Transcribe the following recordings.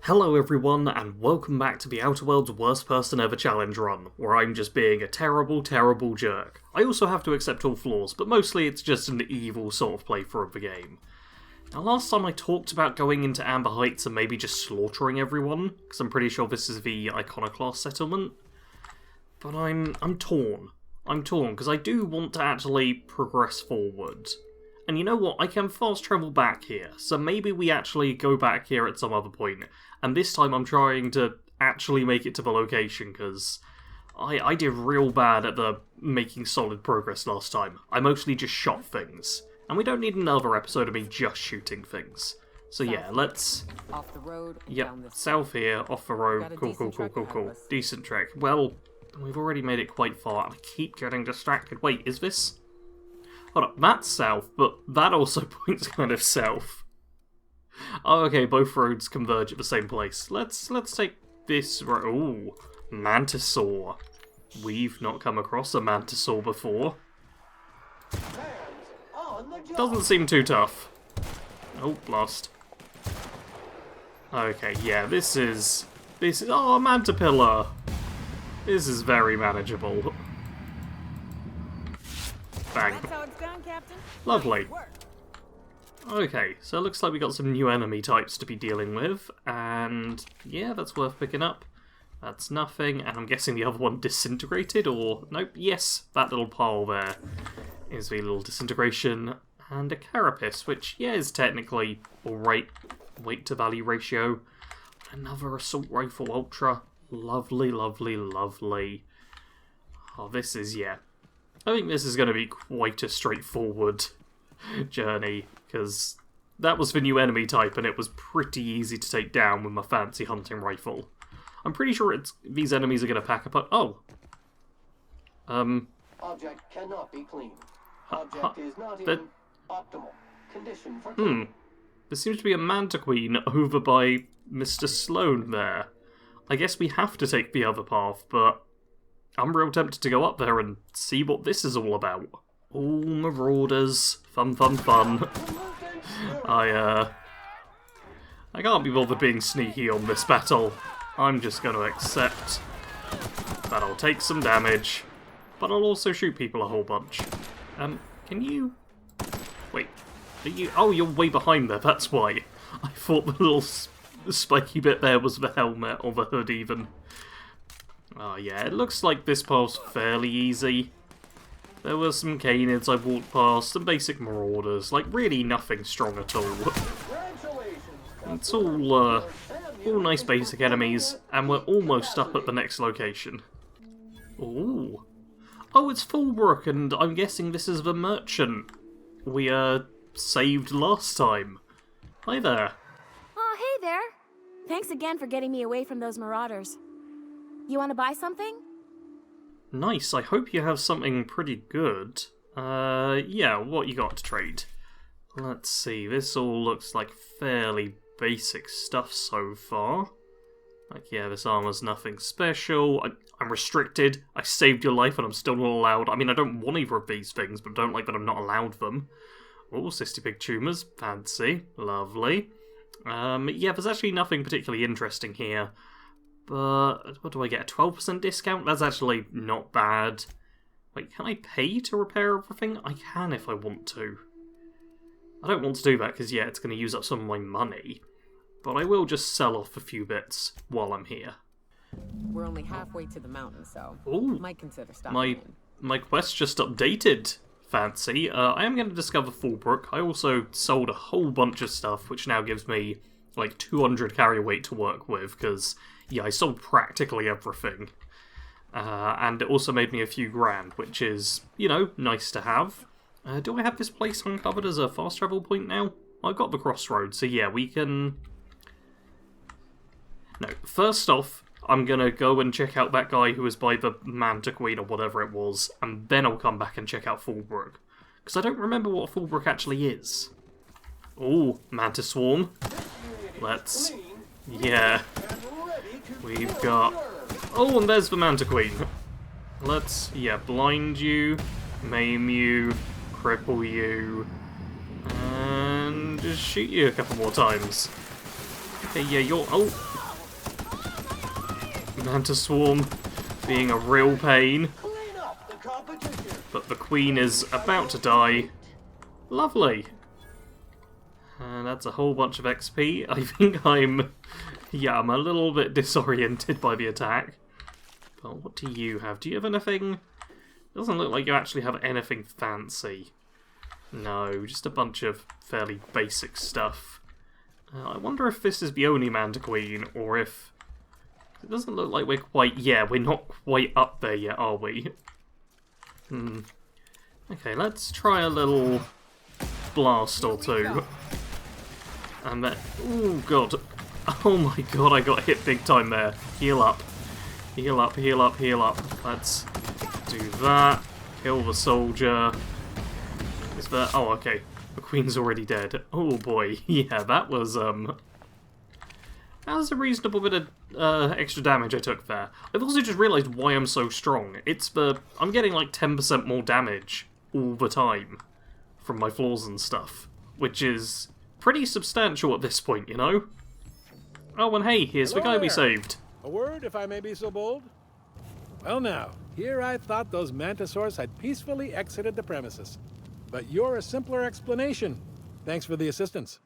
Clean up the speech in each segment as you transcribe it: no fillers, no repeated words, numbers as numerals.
Hello everyone, and welcome back to the Outer Worlds Worst Person Ever Challenge run, where I'm just being a terrible, terrible jerk. I also have to accept all flaws, but mostly it's just an evil sort of playthrough of the game. Now last time I talked about going into Amber Heights and maybe just slaughtering everyone, because I'm pretty sure this is the Iconoclast settlement. But I'm torn. I'm torn, because I do want to actually progress forward. And you know what, I can fast travel back here, so maybe we actually go back here at some other point. And this time I'm trying to actually make it to the location, because I did real bad at the making solid progress last time. I mostly just shot things. And we don't need another episode of me just shooting things. So yeah, let's... Off the road, yep, south here, off the road, cool. Decent trek. Well, we've already made it quite far, and I keep getting distracted. Wait, is this... Hold up, that's south, but that also points kind of south. Oh, okay, both roads converge at the same place. Let's take this road. Ooh, Mantisaur. We've not come across a Mantisaur before. Doesn't seem too tough. Oh, lost. Okay, yeah, this is... Oh, a Mantapillar! This is very manageable. Bang. That's how it's done, Captain. Lovely. Okay, so it looks like we got some new enemy types to be dealing with, and yeah, that's worth picking up. That's nothing, and I'm guessing the other one disintegrated, or... Nope, yes, that little pile there is the little disintegration, and a carapace, which, yeah, is technically alright weight to value ratio. Another assault rifle ultra. Lovely, lovely, lovely. Oh, this is, yeah. I think this is going to be quite a straightforward journey, because that was the new enemy type and it was pretty easy to take down with my fancy hunting rifle. I'm pretty sure these enemies are going to pack a punch. Oh. Object cannot be cleaned. Object is not in optimal condition for cleaning. There seems to be a Mantiqueen over by Mr. Sloan there. I guess we have to take the other path, but I'm real tempted to go up there and see what this is all about. All marauders. Fun. I can't be bothered being sneaky on this battle. I'm just going to accept that I'll take some damage, but I'll also shoot people a whole bunch. Can you... Wait, are you... Oh, you're way behind there, that's why. I thought the little spiky bit there was the helmet, or the hood even. Oh yeah, it looks like this path's fairly easy. There were some canids I walked past, some basic marauders, like really nothing strong at all. It's all nice basic enemies, and we're almost up at the next location. Ooh. Oh, it's Fulbrook, and I'm guessing this is the merchant we saved last time. Hi there. Oh, hey there. Thanks again for getting me away from those marauders. You want to buy something? Nice, I hope you have something pretty good. Yeah, what you got to trade? Let's see, this all looks like fairly basic stuff so far. Like, yeah, this armor's nothing special. I'm restricted. I saved your life and I'm still not allowed. I mean, I don't want either of these things, but I don't like that I'm not allowed them. Oh, cysty pig tumours. Fancy. Lovely. Yeah, there's actually nothing particularly interesting here. But, what do I get, a 12% discount? That's actually not bad. Wait, can I pay to repair everything? I can if I want to. I don't want to do that because, yeah, it's going to use up some of my money. But I will just sell off a few bits while I'm here. We're only halfway to the mountain, so Ooh, might consider stopping my quest just updated. Fancy. I am going to discover Fulbrook. I also sold a whole bunch of stuff, which now gives me like 200 carry weight to work with, because... yeah, I sold practically everything. And it also made me a few grand, which is, you know, nice to have. Do I have this place uncovered as a fast travel point now? I've got the crossroads, so yeah, we can... No, first off, I'm going to go and check out that guy who was by the Mantiqueen or whatever it was, and then I'll come back and check out Fulbrook. Because I don't remember what Fulbrook actually is. Ooh, Mantis Swarm. Let's... yeah. We've got... oh, and there's the Mantiqueen. Let's, yeah, blind you, maim you, cripple you, and just shoot you a couple more times. Okay, yeah, you're... oh, Mantis Swarm being a real pain. Clean up the competition. But the Queen is about to die. Lovely. And that's a whole bunch of XP. I think I'm a little bit disoriented by the attack. But what do you have? Do you have anything? Doesn't look like you actually have anything fancy. No, just a bunch of fairly basic stuff. I wonder if this is the only man to Queen, or if... It doesn't look like we're quite... Yeah, we're not quite up there yet, are we? Okay, let's try a little blast or two. And then... Oh, God. Oh, my God, I got hit big time there. Heal up. Heal up, heal up, heal up. Let's do that. Kill the soldier. Is there... Oh, okay. The Queen's already dead. Oh, boy. Yeah, that was, That was a reasonable bit of extra damage I took there. I've also just realised why I'm so strong. It's the... I'm getting like 10% more damage all the time from my flaws and stuff, which is pretty substantial at this point, you know? Oh, and hey, here's the guy we saved. A word, if I may be so bold? Well now, here I thought those Mantisaurs had peacefully exited the premises. But you're a simpler explanation. Thanks for the assistance.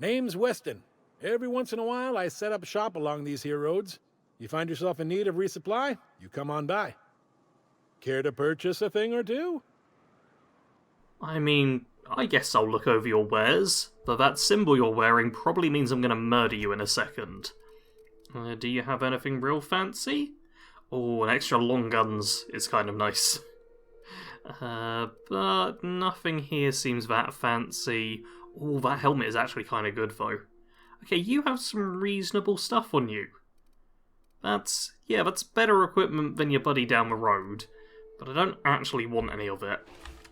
Name's Weston. Every once in a while, I set up shop along these here roads. You find yourself in need of resupply, you come on by. Care to purchase a thing or two? I mean, I guess I'll look over your wares, though that symbol you're wearing probably means I'm going to murder you in a second. Do you have anything real fancy? Oh, an extra long guns is kind of nice. But nothing here seems that fancy. Oh, that helmet is actually kind of good, though. Okay, you have some reasonable stuff on you. That's better equipment than your buddy down the road, but I don't actually want any of it.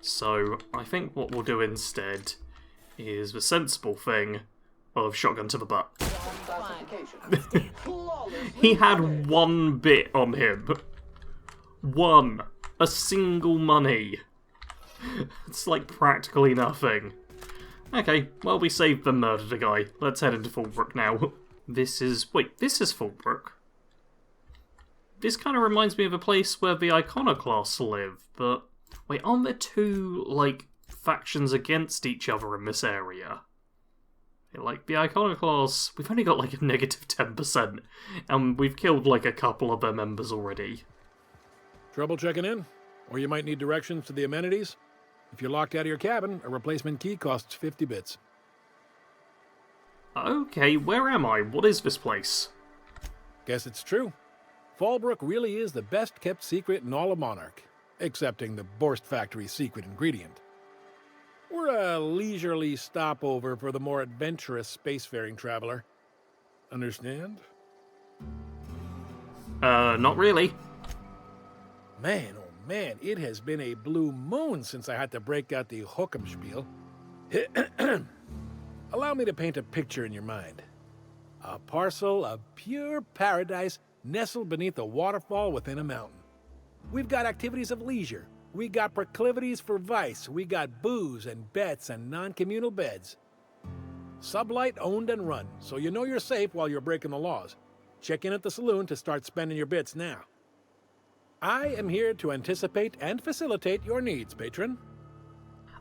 So I think what we'll do instead is the sensible thing of shotgun to the butt. He had one bit on him. One. A single money. It's like practically nothing. Okay, well we saved the murdered a guy. Let's head into Fallbrook now. This is Fallbrook. This kind of reminds me of a place where the Iconoclasts live, but... Wait, aren't there two, like, factions against each other in this area? Like, the Iconoclasts, we've only got like a negative 10%, and we've killed like a couple of their members already. Trouble checking in? Or you might need directions to the amenities? If you're locked out of your cabin, a replacement key costs 50 bits. Okay, where am I? What is this place? Guess it's true. Fallbrook really is the best-kept secret in all of Monarch, excepting the Borst Factory's secret ingredient. We're a leisurely stopover for the more adventurous spacefaring traveler. Understand? Not really. Man, oh man, it has been a blue moon since I had to break out the Hookem-spiel. Allow me to paint a picture in your mind. A parcel of pure paradise nestled beneath a waterfall within a mountain. We've got activities of leisure. We got proclivities for vice. We got booze and bets and non-communal beds. Sublight owned and run, so you know you're safe while you're breaking the laws. Check in at the saloon to start spending your bits now. I am here to anticipate and facilitate your needs, patron.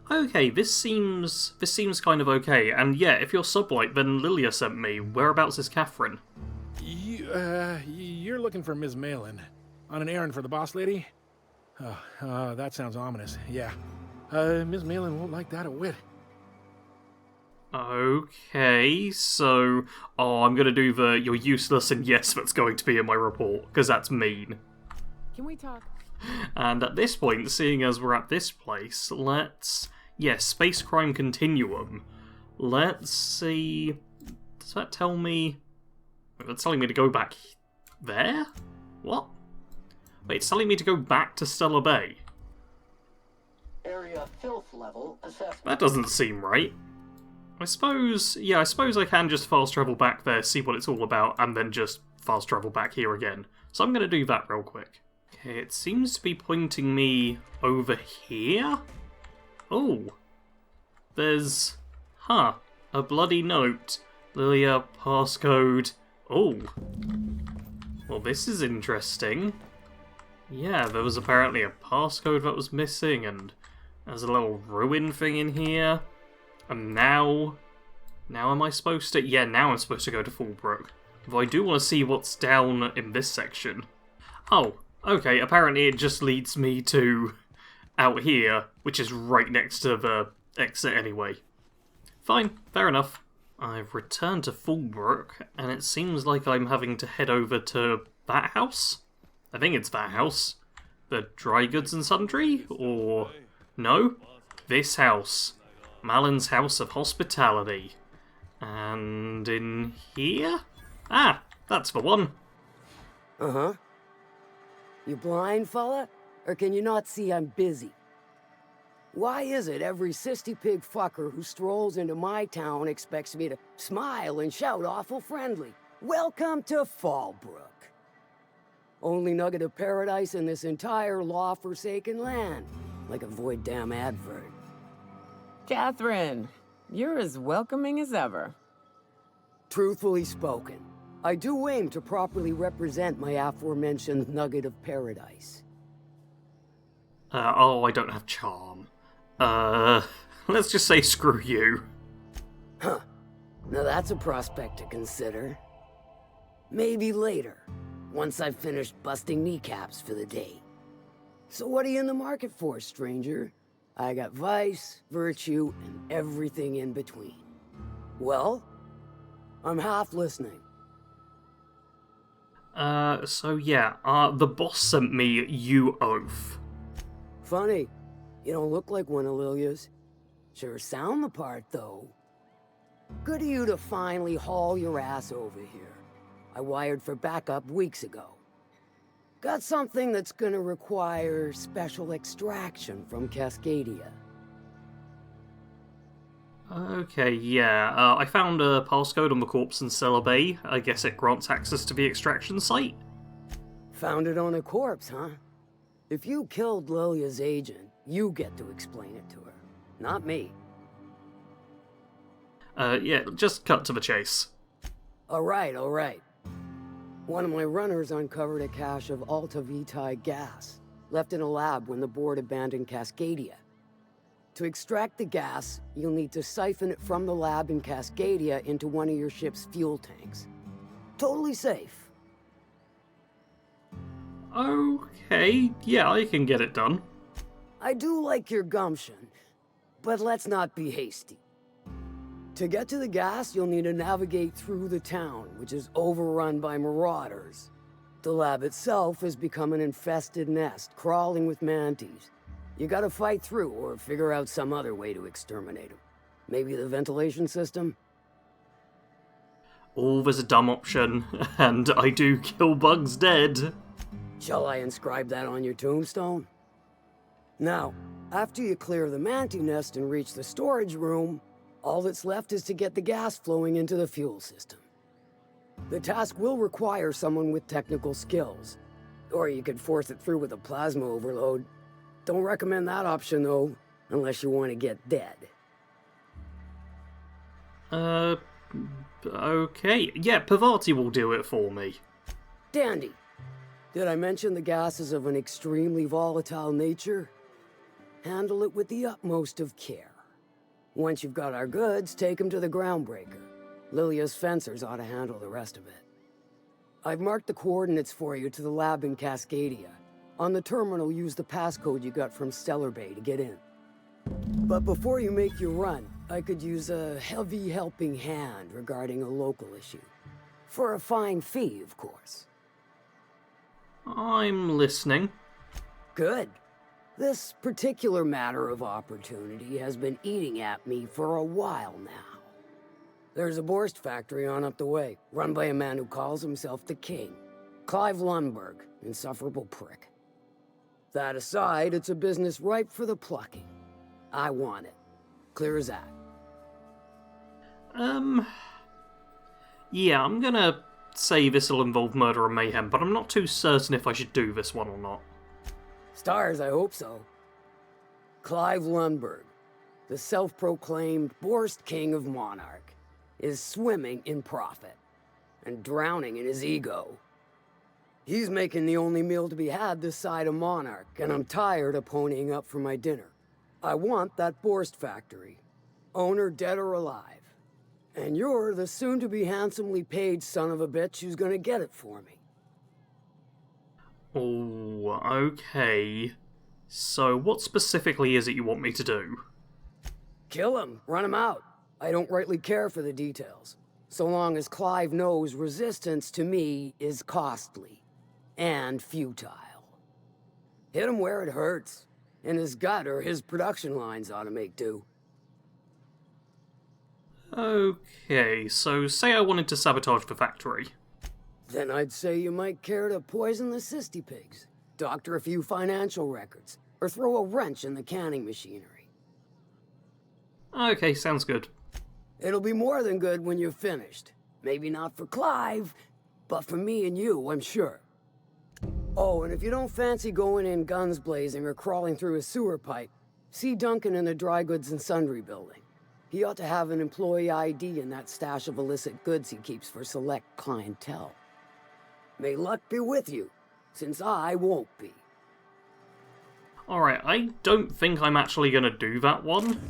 Okay, this seems kind of okay. And yeah, if you're Sublight, then Lilia sent me. Whereabouts is Catherine? You're looking for Ms. Malin. On an errand for the boss lady? That sounds ominous. Yeah. Ms. Malin won't like that a whit. Okay, so... Oh, I'm gonna do the you're useless and yes that's going to be in my report, because that's mean. Can we talk? And at this point, seeing as we're at this place, let's... Yes, Space Crime Continuum. Let's see... Does that tell me... That's telling me to go back... There? What? Wait, it's telling me to go back to Stellar Bay. Area filth level assessment. That doesn't seem right. I suppose I can just fast travel back there, see what it's all about, and then just fast travel back here again. So I'm going to do that real quick. Okay, it seems to be pointing me over here? Oh. There's... Huh. A bloody note. Lilia, passcode... Oh. Well, this is interesting. Yeah, there was apparently a passcode that was missing, and there's a little ruin thing in here. And now am I supposed to? Yeah, now I'm supposed to go to Fallbrook. Though I do want to see what's down in this section. Oh, okay, apparently it just leads me to out here, which is right next to the exit anyway. Fine, fair enough. I've returned to Fallbrook, and it seems like I'm having to head over to that house? I think it's that house. The Dry Goods and Sundry? Or... no? This house. Malin's House of Hospitality. And in here? Ah, that's the one. Uh-huh. You blind, fella? Or can you not see I'm busy? Why is it every sissy pig fucker who strolls into my town expects me to smile and shout awful friendly? Welcome to Fallbrook. Only nugget of paradise in this entire law-forsaken land. Like a void damn advert. Catherine, you're as welcoming as ever. Truthfully spoken, I do aim to properly represent my aforementioned nugget of paradise. Oh, I don't have charm. Let's just say screw you. Huh. Now that's a prospect to consider. Maybe later, once I've finished busting kneecaps for the day. So what are you in the market for, stranger? I got vice, virtue, and everything in between. Well, I'm half listening. So yeah, the boss sent me you oath. Funny. You don't look like one of Lilia's. Sure sound the part, though. Good of you to finally haul your ass over here. I wired for backup weeks ago. Got something that's gonna require special extraction from Cascadia. Okay, yeah, I found a passcode on the corpse in Cellar Bay. I guess it grants access to the extraction site. Found it on a corpse, huh? If you killed Lilia's agent, you get to explain it to her, not me. Yeah, just cut to the chase. All right. One of my runners uncovered a cache of Alta Vitae gas, left in a lab when the board abandoned Cascadia. To extract the gas, you'll need to siphon it from the lab in Cascadia into one of your ship's fuel tanks. Totally safe. Okay, yeah, I can get it done. I do like your gumption, but let's not be hasty. To get to the gas, you'll need to navigate through the town, which is overrun by marauders. The lab itself has become an infested nest, crawling with mantis. You gotta fight through, or figure out some other way to exterminate them. Maybe the ventilation system? Always a dumb option, and I do kill bugs dead. Shall I inscribe that on your tombstone? Now, after you clear the mantis nest and reach the storage room, all that's left is to get the gas flowing into the fuel system. The task will require someone with technical skills, or you could force it through with a plasma overload. Don't recommend that option, though, unless you want to get dead. Okay. Yeah, Pavati will do it for me. Dandy. Did I mention the gas is of an extremely volatile nature? Handle it with the utmost of care. Once you've got our goods, take them to the groundbreaker. Lilia's fencers ought to handle the rest of it. I've marked the coordinates for you to the lab in Cascadia. On the terminal, use the passcode you got from Stellar Bay to get in. But before you make your run, I could use a heavy helping hand regarding a local issue. For a fine fee, of course. I'm listening. Good. This particular matter of opportunity has been eating at me for a while now. There's a Borst factory on up the way, run by a man who calls himself the King. Clive Lundberg, insufferable prick. That aside, it's a business ripe for the plucking. I want it. Clear as that. Yeah, I'm gonna say this'll involve murder and mayhem, but I'm not too certain if I should do this one or not. Stars, I hope so. Clive Lundberg, the self-proclaimed Borst King of Monarch, is swimming in profit and drowning in his ego. He's making the only meal to be had this side of Monarch, and I'm tired of ponying up for my dinner. I want that Borst factory. Owner dead or alive. And you're the soon-to-be handsomely paid son of a bitch who's gonna get it for me. Oh, okay. So what specifically is it you want me to do? Kill him, run him out. I don't rightly care for the details. So long as Clive knows resistance to me is costly. And futile. Hit him where it hurts. In his gut or his production lines ought to make do. Okay, so say I wanted to sabotage the factory. Then I'd say you might care to poison the cysty pigs, doctor a few financial records, or throw a wrench in the canning machinery. Okay, sounds good. It'll be more than good when you're finished. Maybe not for Clive, but for me and you, I'm sure. Oh, and if you don't fancy going in guns blazing or crawling through a sewer pipe, see Duncan in the dry goods and sundry building. He ought to have an employee ID in that stash of illicit goods he keeps for select clientele. May luck be with you, since I won't be. Alright, I don't think I'm actually gonna do that one.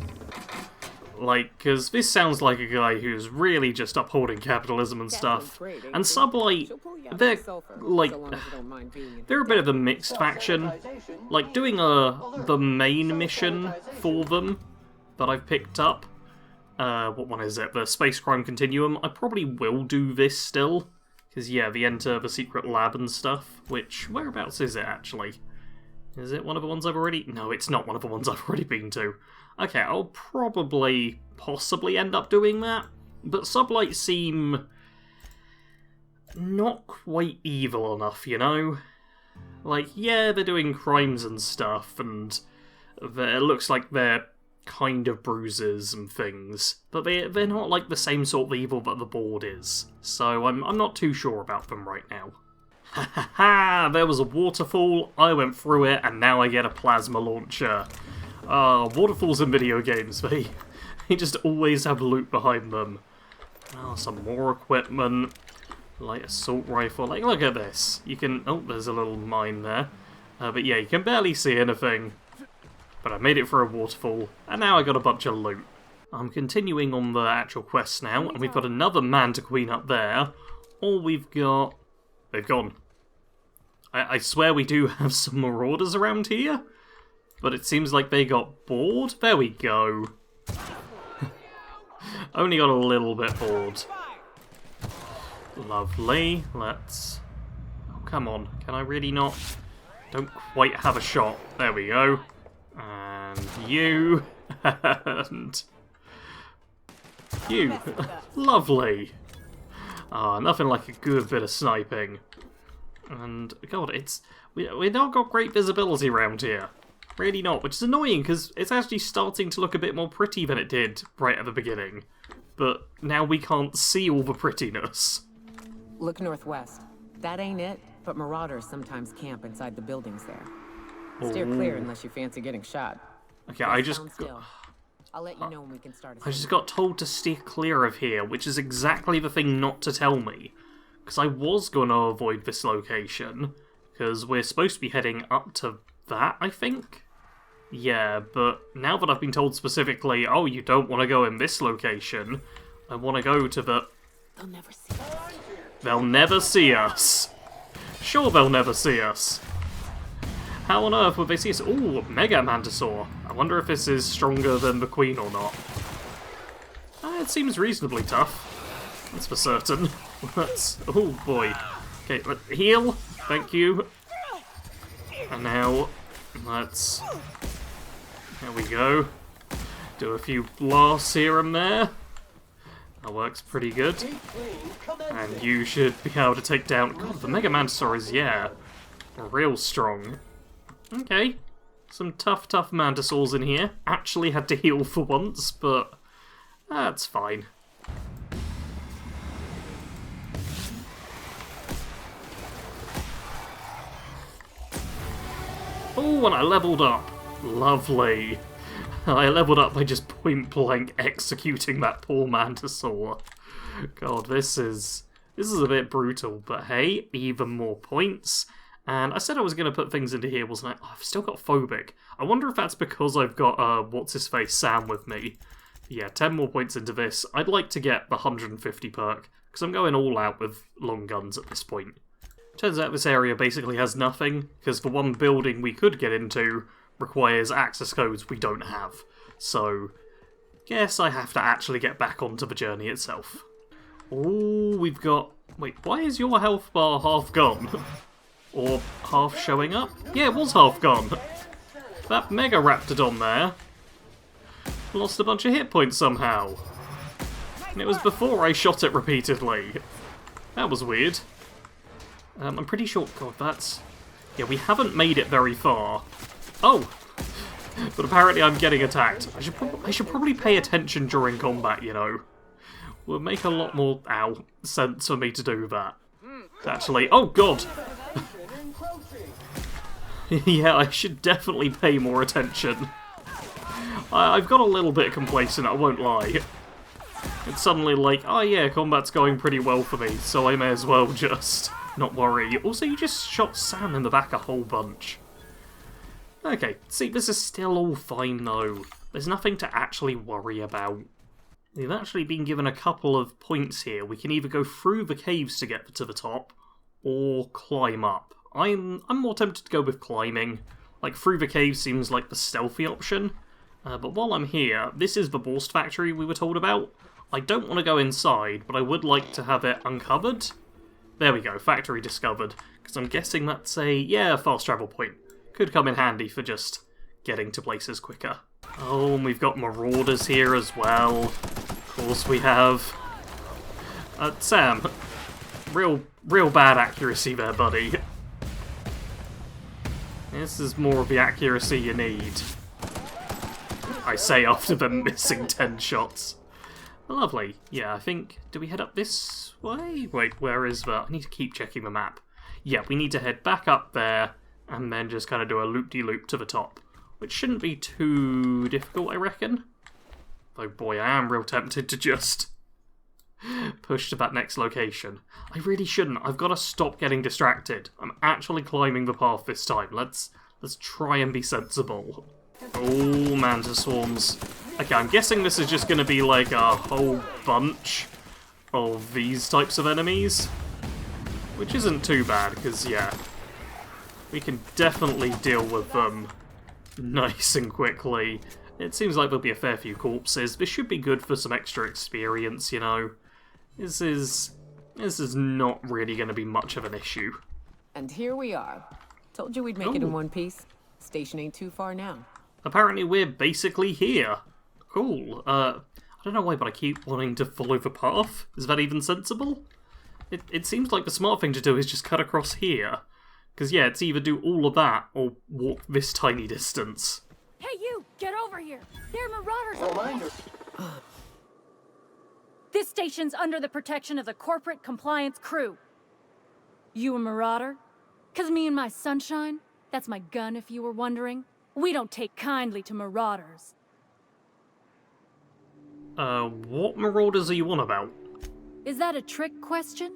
Like, because this sounds like a guy who's really just upholding capitalism and stuff. And Sublight, they're, like, they're a bit of a mixed faction. Like, doing the main mission for them that I've picked up, what one is it? The Space Crime Continuum. I probably will do this still. Because, yeah, the Enter the Secret Lab and stuff. Which, whereabouts is it, actually? Is it one of the ones I've already... No, it's not one of the ones I've already been to. Okay, I'll probably, possibly end up doing that. But Sublight seem... not quite evil enough, you know? Like, yeah, they're doing crimes and stuff, and it looks like they're kind of bruises and things, but they're not like the same sort of evil that the board is, so I'm not too sure about them right now. Ha ha ha! There was a waterfall, I went through it, and now I get a plasma launcher. Waterfalls in video games, they just always have loot behind them. Some more equipment, like assault rifle, like look at this. You can, oh, there's a little mine there, but yeah, you can barely see anything. But I made it for a waterfall, and now I got a bunch of loot. I'm continuing on the actual quest now, and we've got another man to queen up there. Or we've got... They've gone. I swear we do have some marauders around here, but it seems like they got bored. There we go. Only got a little bit bored. Lovely. Let's... Oh, come on. Can I really not... Don't quite have a shot. There we go. And you, and you. Lovely. Nothing like a good bit of sniping. And, God, we've not got great visibility around here. Really not, which is annoying, because it's actually starting to look a bit more pretty than it did right at the beginning. But now we can't see all the prettiness. Look northwest. That ain't it, but marauders sometimes camp inside the buildings there. Steer clear unless you fancy getting shot. Okay, I just I'll let you know when we can start. I just got told to steer clear of here, which is exactly the thing not to tell me. Because I was going to avoid this location, because we're supposed to be heading up to that, I think? Yeah, but now that I've been told specifically, oh, you don't want to go in this location, I want to go to the... They'll never see us. They'll never see us. Sure, they'll never see us. How on earth would they see us? Ooh, Mega Mantisaur. I wonder if this is stronger than the Queen or not. It seems reasonably tough. That's for certain. Let's... Oh, boy. Okay, heal. Thank you. And now, let's... There we go. Do a few blasts here and there. That works pretty good. And you should be able to take down... God, the Mega Mantisaur is, yeah, real strong. Okay, some tough Mantisaurs in here. Actually had to heal for once, but that's fine. Oh, and I leveled up. Lovely. I leveled up by just point blank executing that poor Mantisaur. God, this is This is a bit brutal, but hey, even more points. And I said I was going to put things into here, wasn't I? Oh, I've still got Phobic. I wonder if that's because I've got, what's-his-face, Sam with me. Yeah, 10 more points into this. I'd like to get the 150 perk, because I'm going all out with long guns at this point. Turns out this area basically has nothing, because the one building we could get into requires access codes we don't have. So, guess I have to actually get back onto the journey itself. Oh, we've got... Wait, why is your health bar half gone? Or half showing up? Yeah, it was half gone. That Mega Raptidon there lost a bunch of hit points somehow. And it was before I shot it repeatedly. That was weird. I'm pretty sure... God, that's... Yeah, we haven't made it very far. Oh! But apparently I'm getting attacked. I should probably pay attention during combat, you know. Would make a lot more, sense for me to do that. Actually, oh god! Yeah, I should definitely pay more attention. I've got a little bit complacent, I won't lie. It's suddenly like, oh yeah, combat's going pretty well for me, so I may as well just not worry. Also, you just shot Sam in the back a whole bunch. Okay, see, this is still all fine though. There's nothing to actually worry about. We've actually been given a couple of points here. We can either go through the caves to get to the top, or climb up. I'm more tempted to go with climbing. Like, through the cave seems like the stealthy option. But while I'm here, this is the Borst factory we were told about. I don't want to go inside, but I would like to have it uncovered. There we go, factory discovered. Because I'm guessing that's a, fast travel point. Could come in handy for just getting to places quicker. Oh, and we've got marauders here as well. Of course we have. Sam, real bad accuracy there, buddy. This is more of the accuracy you need. I say after them missing 10 shots. Lovely. Yeah, I think... Do we head up this way? Wait, where is the... I need to keep checking the map. Yeah, we need to head back up there, and then just kind of do a loop-de-loop to the top. Which shouldn't be too difficult, I reckon. Though, boy, I am real tempted to just push to that next location. I really shouldn't. I've got to stop getting distracted. I'm actually climbing the path this time. Let's try and be sensible. Oh, mantis swarms. Okay, I'm guessing this is just going to be like a whole bunch of these types of enemies. Which isn't too bad, because, yeah, we can definitely deal with them nice and quickly. It seems like there'll be a fair few corpses. This should be good for some extra experience, you know. This is not really going to be much of an issue. And here we are. Told you we'd make it in one piece. Station ain't too far now. Apparently we're basically here. Cool. I don't know why, but I keep wanting to follow the path. Is that even sensible? It seems like the smart thing to do is just cut across here. Because, yeah, it's either do all of that or walk this tiny distance. Hey, you! Get over here! There are marauders! Reminder. This station's under the protection of the corporate compliance crew. You a marauder? 'Cause me and my sunshine, that's my gun if you were wondering, we don't take kindly to marauders. What marauders are you on about? Is that a trick question?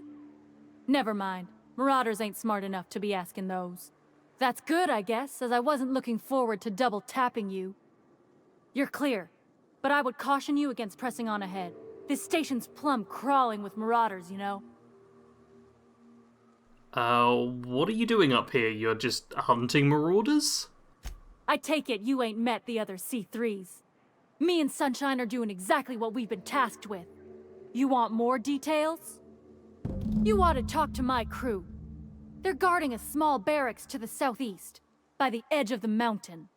Never mind. Marauders ain't smart enough to be asking those. That's good, I guess, as I wasn't looking forward to double tapping you. You're clear, but I would caution you against pressing on ahead. This station's plumb crawling with marauders, you know. What are you doing up here? You're just hunting marauders? I take it you ain't met the other C3s. Me and Sunshine are doing exactly what we've been tasked with. You want more details? You ought to talk to my crew. They're guarding a small barracks to the southeast, by the edge of the mountain.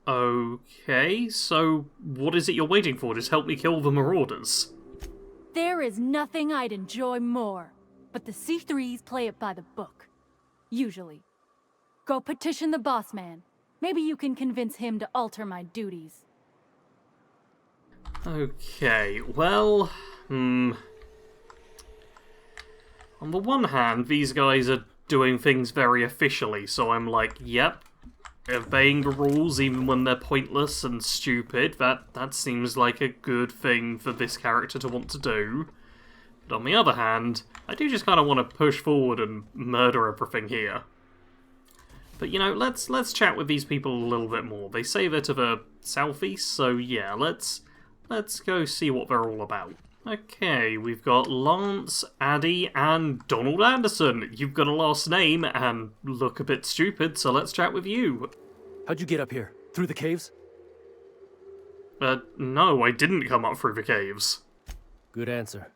Okay, so what is it you're waiting for? Just help me kill the marauders. There is nothing I'd enjoy more, but the C3s play it by the book. Usually. Go petition the boss man. Maybe you can convince him to alter my duties. Okay, well, On the one hand, these guys are doing things very officially, so I'm like, yep, obeying the rules even when they're pointless and stupid, that seems like a good thing for this character to want to do. But on the other hand, I do just kind of want to push forward and murder everything here. But you know, let's chat with these people a little bit more. They say they're to the southeast, so yeah, let's go see what they're all about. Okay, we've got Lance, Addy, and Donald Anderson. You've got a last name and look a bit stupid, so let's chat with you. How'd you get up here? Through the caves? No, I didn't come up through the caves. Good answer.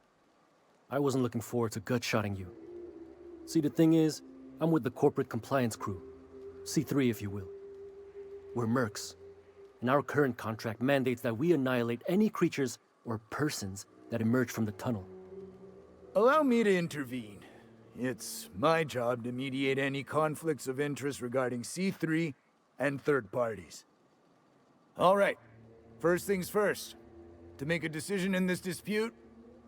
I wasn't looking forward to gut-shotting you. See, the thing is, I'm with the corporate compliance crew. C3, if you will. We're mercs, and our current contract mandates that we annihilate any creatures or persons that emerge from the tunnel. Allow me to intervene. It's my job to mediate any conflicts of interest regarding C3 and third parties. All right, first things first. To make a decision in this dispute,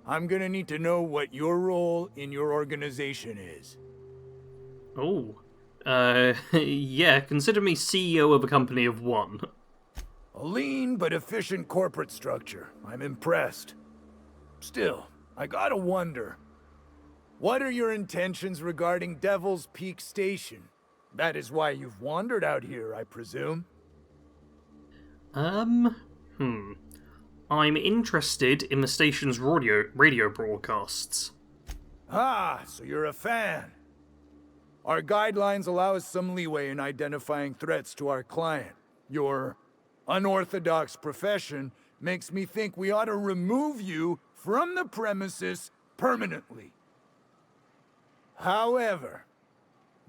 I'm gonna need to know what your role in your organization is. Oh. Yeah, consider me CEO of a company of one. A lean but efficient corporate structure. I'm impressed. Still, I gotta wonder, what are your intentions regarding Devil's Peak Station? That is why you've wandered out here, I presume? I'm interested in the station's radio broadcasts. Ah, so you're a fan. Our guidelines allow us some leeway in identifying threats to our client. Your unorthodox profession makes me think we ought to remove you from the premises permanently. However,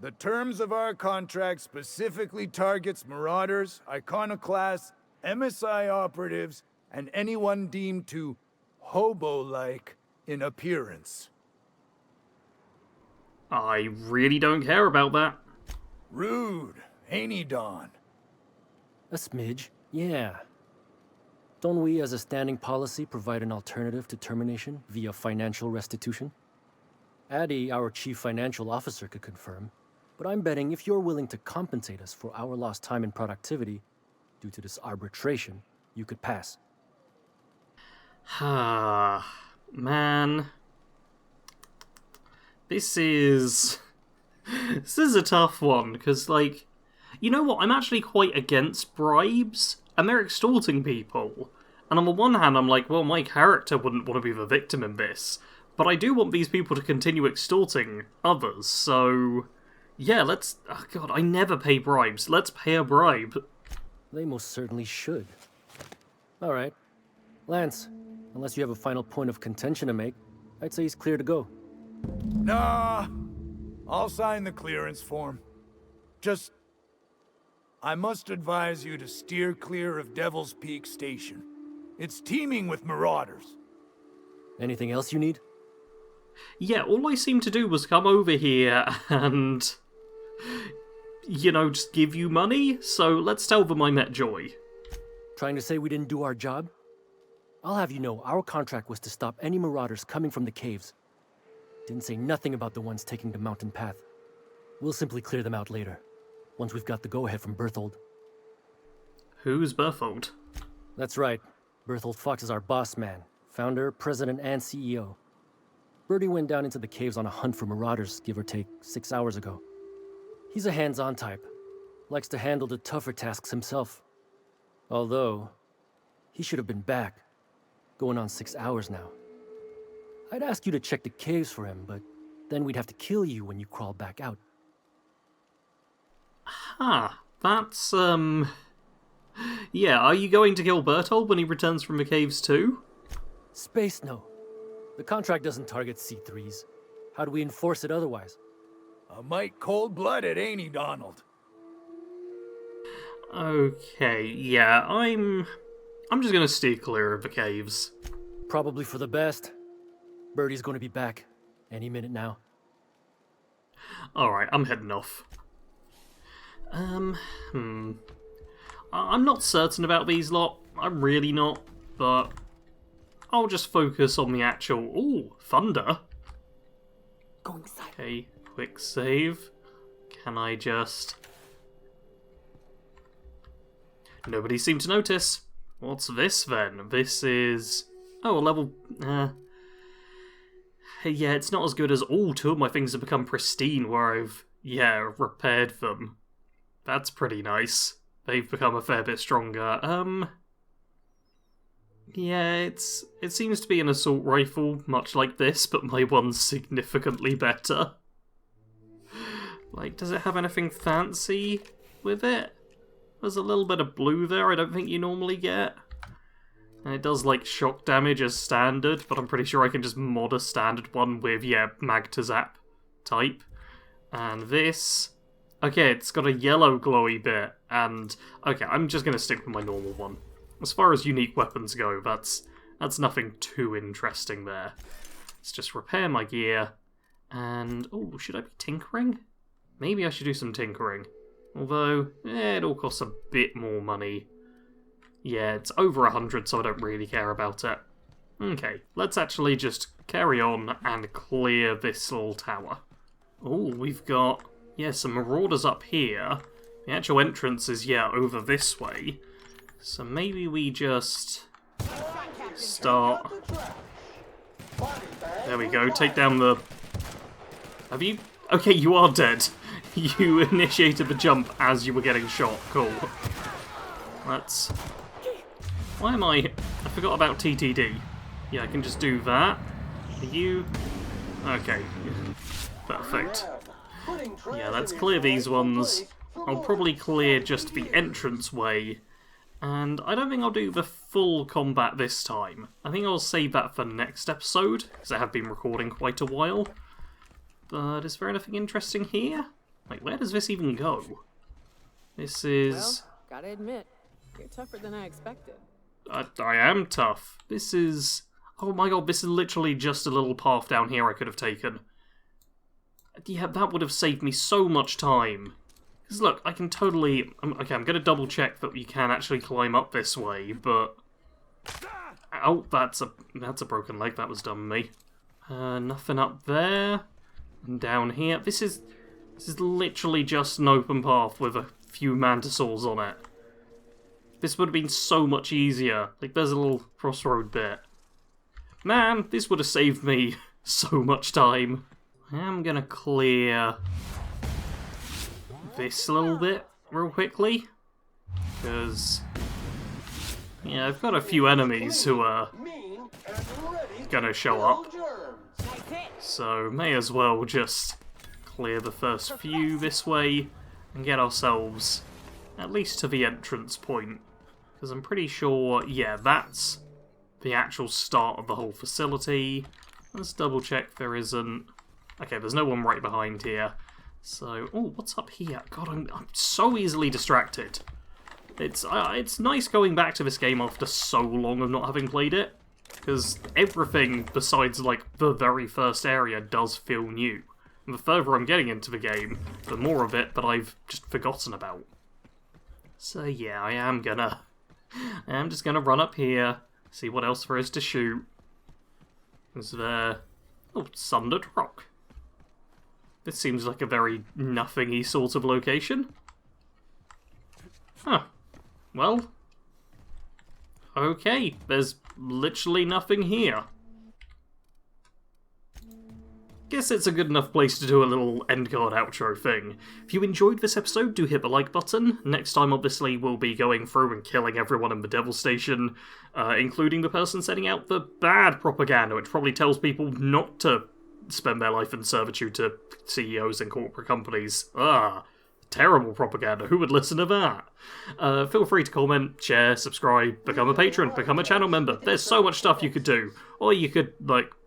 the terms of our contract specifically targets marauders, iconoclasts, MSI operatives, and anyone deemed to hobo-like in appearance. I really don't care about that. Rude, ain't he, Don? A smidge, yeah. Don't we, as a standing policy, provide an alternative to termination via financial restitution? Addy, our chief financial officer, could confirm, but I'm betting if you're willing to compensate us for our lost time and productivity due to this arbitration, you could pass. Man. This is a tough one, because, like, you know what, I'm actually quite against bribes, and they're extorting people. And on the one hand, I'm like, well, my character wouldn't want to be the victim in this, but I do want these people to continue extorting others, so yeah, let's... Oh god, I never pay bribes. Let's pay a bribe. They most certainly should. Alright. Lance, unless you have a final point of contention to make, I'd say he's clear to go. Nah, I'll sign the clearance form. Just, I must advise you to steer clear of Devil's Peak Station. It's teeming with marauders. Anything else you need? Yeah, all I seemed to do was come over here and, you know, just give you money, so let's tell them I met Joy. Trying to say we didn't do our job? I'll have you know, our contract was to stop any marauders coming from the caves. Didn't say nothing about the ones taking the mountain path. We'll simply clear them out later, once we've got the go-ahead from Berthold. Who's Berthold? That's right. Berthold Fox is our boss man, founder, president, and CEO. Bertie went down into the caves on a hunt for marauders, give or take, 6 hours ago. He's a hands-on type. Likes to handle the tougher tasks himself. Although, he should have been back. Going on 6 hours now. I'd ask you to check the caves for him, but then we'd have to kill you when you crawl back out. That's, yeah, are you going to kill Berthold when he returns from the caves too? Space, no. The contract doesn't target C3s. How do we enforce it otherwise? A mite cold-blooded, ain't he, Donald? Okay, yeah, I'm just gonna steer clear of the caves. Probably for the best. Bertie's gonna be back any minute now. Alright, I'm heading off. I'm not certain about these lot. I'm really not, but I'll just focus on the actual... Ooh, thunder. Going silent. Okay, quick save. Can I just... Nobody seemed to notice. What's this then? This is... Oh, a level... Yeah, it's not as good as all two of my things have become pristine where I've, repaired them. That's pretty nice. They've become a fair bit stronger. Yeah, it seems to be an assault rifle, much like this, but my one's significantly better. Like, does it have anything fancy with it? There's a little bit of blue there I don't think you normally get. And it does, like, shock damage as standard, but I'm pretty sure I can just mod a standard one with, mag to zap type. And this... Okay, it's got a yellow glowy bit, and... Okay, I'm just going to stick with my normal one. As far as unique weapons go, that's nothing too interesting there. Let's just repair my gear, and... Oh, should I be tinkering? Maybe I should do some tinkering. Although, it all costs a bit more money. Yeah, it's over 100, so I don't really care about it. Okay, let's actually just carry on and clear this little tower. Oh, we've got, some marauders up here. The actual entrance is, over this way. So maybe we just start... There we go, take down the... Have you... Okay, you are dead. You initiated the jump as you were getting shot. Cool. Let's... Why am I forgot about TTD. Yeah, I can just do that. Are you... Okay. Perfect. Yeah, let's clear these ones. I'll probably clear just the entrance way. And I don't think I'll do the full combat this time. I think I'll save that for next episode, because I have been recording quite a while. But is there anything interesting here? Like, where does this even go? This is... Well, gotta admit, you're tougher than I expected. I am tough. This is... Oh my god, this is literally just a little path down here I could have taken. Yeah, that would have saved me so much time. Because look, I can totally... Okay, I'm going to double check that you can actually climb up this way, but... Oh, that's a broken leg, that was dumb me. Nothing up there. And down here. This is literally just an open path with a few mantisaurs on it. This would have been so much easier. Like, there's a little crossroad bit. Man, this would have saved me so much time. I am going to clear this little bit real quickly. Because, I've got a few enemies who are going to show up. So, may as well just clear the first few this way and get ourselves at least to the entrance point. Because I'm pretty sure, that's the actual start of the whole facility. Let's double check there isn't... Okay, there's no one right behind here. So, oh, what's up here? God, I'm so easily distracted. It's nice going back to this game after so long of not having played it. Because everything besides, like, the very first area does feel new. And the further I'm getting into the game, the more of it that I've just forgotten about. So yeah, I am just gonna run up here, see what else there is to shoot. Is there... Oh, Sundered Rock. This seems like a very nothing-y sort of location. Huh. Well... Okay, there's literally nothing here. Guess it's a good enough place to do a little end card outro thing. If you enjoyed this episode, do hit the like button. Next time, obviously, we'll be going through and killing everyone in the Devil Station, including the person sending out the bad propaganda, which probably tells people not to spend their life in servitude to CEOs and corporate companies. Terrible propaganda. Who would listen to that? Feel free to comment, share, subscribe, become a patron, become a channel member. There's so much stuff you could do. Or you could,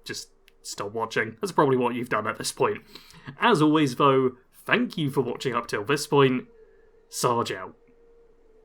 just stop watching. That's probably what you've done at this point. As always, though, thank you for watching up till this point. Sarge out.